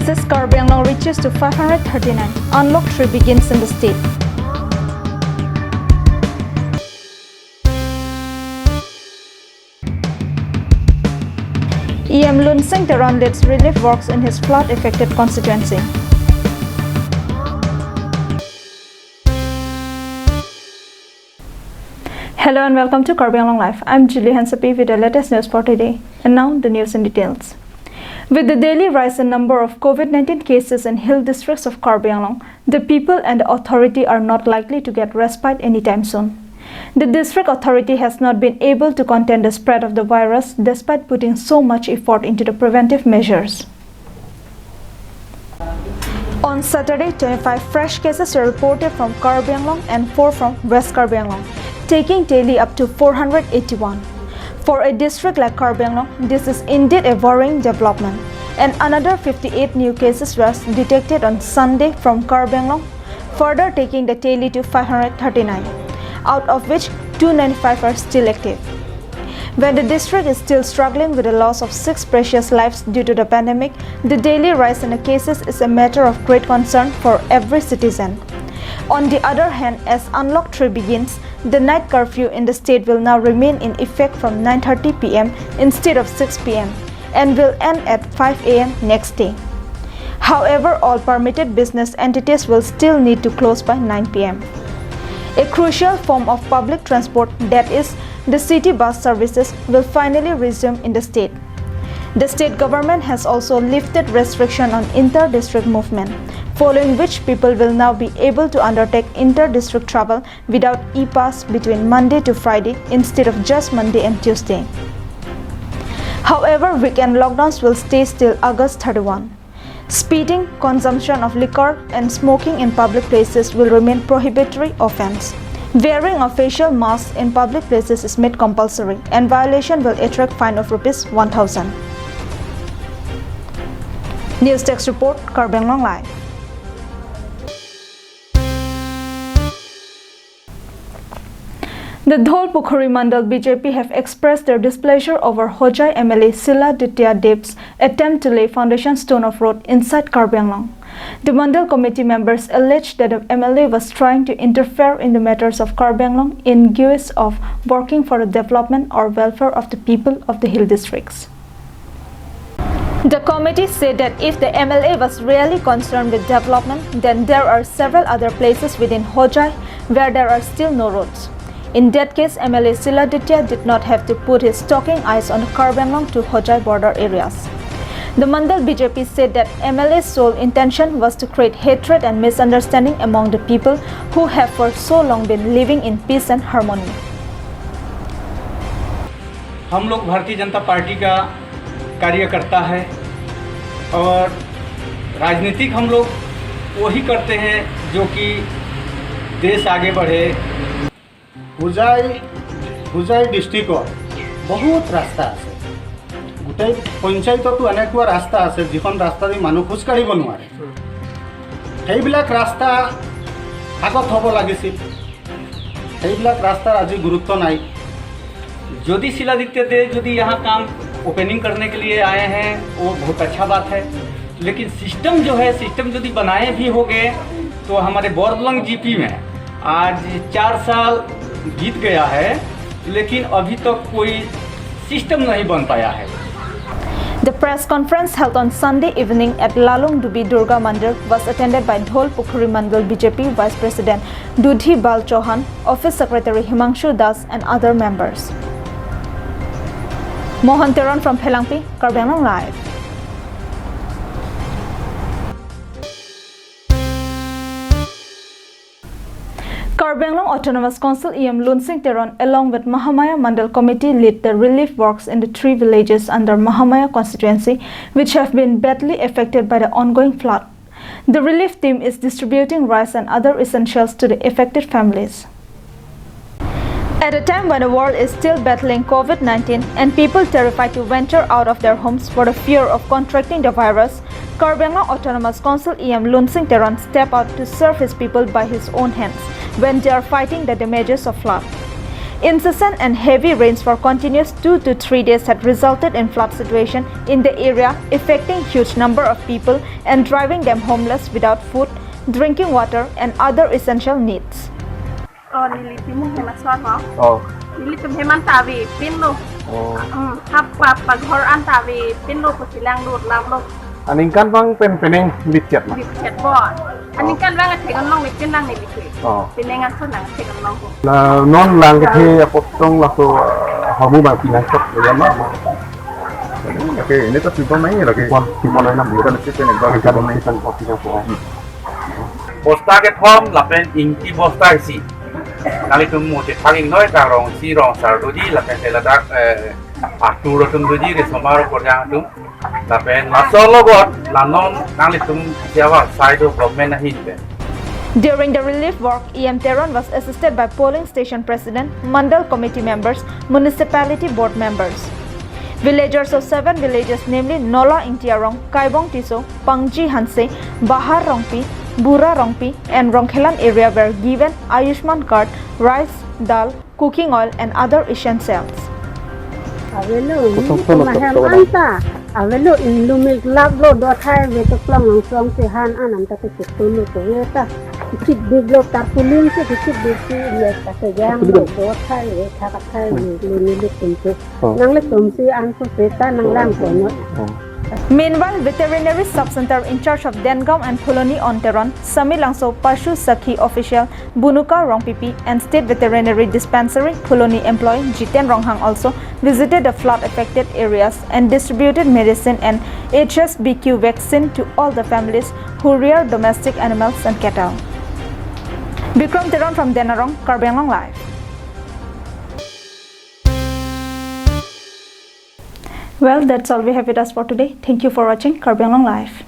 Cases Karbi Anglong reaches to 539. Unlock 3 begins in the state. EM Lunsing Teron leads relief works in his flood-affected constituency. Hello and welcome to Karbi Anglong Live. I'm Julie Hansapi with the latest news for today. And now the news in details. With the daily rise in number of COVID-19 cases in hill districts of Karbi Anglong, the people and the authority are not likely to get respite anytime soon. The district authority has not been able to contain the spread of the virus despite putting so much effort into the preventive measures. On Saturday, 25 fresh cases were reported from Karbi Anglong and 4 from West Karbi Anglong, taking daily up to 481. For a district like Karbi Anglong, this is indeed a worrying development. And another 58 new cases were detected on Sunday from Karbi Anglong, further taking the tally to 539, out of which 295 are still active. When the district is still struggling with the loss of 6 precious lives due to the pandemic, the daily rise in the cases is a matter of great concern for every citizen. On the other hand, as Unlock 3 begins, the night curfew in the state will now remain in effect from 9:30 p.m. instead of 6 p.m. and will end at 5 a.m. next day. However, all permitted business entities will still need to close by 9 p.m. A crucial form of public transport, that is, the city bus services, will finally resume in the state. The state government has also lifted restriction on inter-district movement, following which people will now be able to undertake inter-district travel without e-pass between Monday to Friday instead of just Monday and Tuesday. However, weekend lockdowns will stay till August 31. Speeding, consumption of liquor, and smoking in public places will remain prohibitory offense. Wearing of facial masks in public places is made compulsory, and violation will attract fine of ₹1,000. News Text Report, Karbi Anglong Live. The Dholpukhuri Mandal BJP have expressed their displeasure over Hojai MLA Sila Ditya Dev's attempt to lay foundation stone of road inside Karbi Anglong. The Mandal committee members alleged that the MLA was trying to interfere in the matters of Karbi Anglong in guise of working for the development or welfare of the people of the hill districts. The committee said that if the MLA was really concerned with development, then there are several other places within Hojai where there are still no roads. In that case, MLA Sila Ditya did not have to put his stalking eyes on Karbi Anglong to Hojai border areas. The Mandal BJP said that MLA's sole intention was to create hatred and misunderstanding among the people who have for so long been living in peace and harmony. हम लोग Bharatiya Janata party का कार्यकर्ता है और राजनीतिक हम लोग वही करते हैं जो कि देश आगे बढ़े। হুজাই ডিষ্ট্ৰিক্টত বহুত ৰাস্তা আছে, গোটেই পঞ্চায়ততো এনেকুৱা ৰাস্তা আছে যিখন ৰাস্তা দি মানুহ খোজ কাঢ়িব নোৱাৰে। সেইবিলাক ৰাস্তা আগত হ'ব লাগিছিল, সেইবিলাক ৰাস্তাৰ আজি গুৰুত্ব নাই। यदि शिलादित्य देव यदि यहाँ काम ओपनिंग करने के लिए आए हैं वो बहुत अच्छा बात है, लेकिन सिस्टम जो है सिस्टम यदि बनाए भी हो गए तो हमारे बोरदलंग जीपी में आज 4 साल बीत गया है, लेकिन अभी तक कोई सिस्टम नहीं बन पाया है। The press conference held on Sunday evening at Lalung Dubi Durga Mandir was attended by Dholpukhuri Mandal BJP Vice President Dudhi Bal Chauhan, Office Secretary Himangshu Das and other members. Mohan Teron from Phelangpi, Karbi Anglong Live. Karbi Anglong Autonomous Council EM Lunsing Teron along with Mahamaya Mandal Committee lead the relief works in the 3 villages under Mahamaya constituency which have been badly affected by the ongoing flood. The relief team is distributing rice and other essentials to the affected families. At a time when the world is still battling COVID-19 and people terrified to venture out of their homes for the fear of contracting the virus, Karbi Anglong Autonomous Council EM Lunsing Teron stepped out to serve his people by his own hands when they are fighting the damages of flood. Incessant and heavy rains for continuous 2 to 3 days had resulted in flood situation in the area, affecting huge number of people and driving them homeless without food, drinking water and other essential needs. Nilipimong hemaswan mo. Oh. Nilipim heman tawi pinlo. Hap paghor tawi pinlo ko silang lut lam lo. อันนี้กันฟังเป็นเองลิดเจ็ดมา Bip chat bo. Aning kan wang tegan long ni pinang ni lipi. อ๋อ Pinengan sunang tegan long ko. แล้วนอนหลังกะเทปกต้องหลักตัวหอมูบางปีนั้นก็เยอะมาก Oke, ini tuh simpel main lagi. Simpel main namanya kan itu nih bagi kan kamu main. เป็นออฟฟิศของ Bostage Tom lapen inti bostage si. Kali tu mu te thanging noi ka rong si rong sar doji lapen teladak aturo tum doji re somaro korjang tum lapen masolo got lanon kali tum siawa side of government nahi be. During the relief work, EM Teron was assisted by polling station president, Mandal committee members, municipality board members. Villagers of 7 villages namely Nola Ingtiarong, Kaibong Tiso, Pangji Hanse, Bahar Rongpi, Bura Rongpi and Rongkhelan area were given Ayushman card, rice, dal, cooking oil and other essentials. Avelo maham anta avelo inlumil lablo do thai ve to klong ang song se han anam ta ke tulu to yeta kit biglo tar puling se kit bigsi ye ta ke jam do thai ve tha ka thai ni le tum se nang le tum si an su se ta nang lang ko no. Meanwhile, veterinary sub-center in charge of Dengaum and Puloni Onteron, Sami Langso Pashu Sakhi official Bunuka Rongpipi and state veterinary dispensary Puloni employee Jiten Ronghang also visited the flood-affected areas and distributed medicine and HSBQ vaccine to all the families who rear domestic animals and cattle. Bikram Teron from Denarong, Karbi Anglong Live. Well, that's all we have with us for today. Thank you for watching Karbi Anglong Live.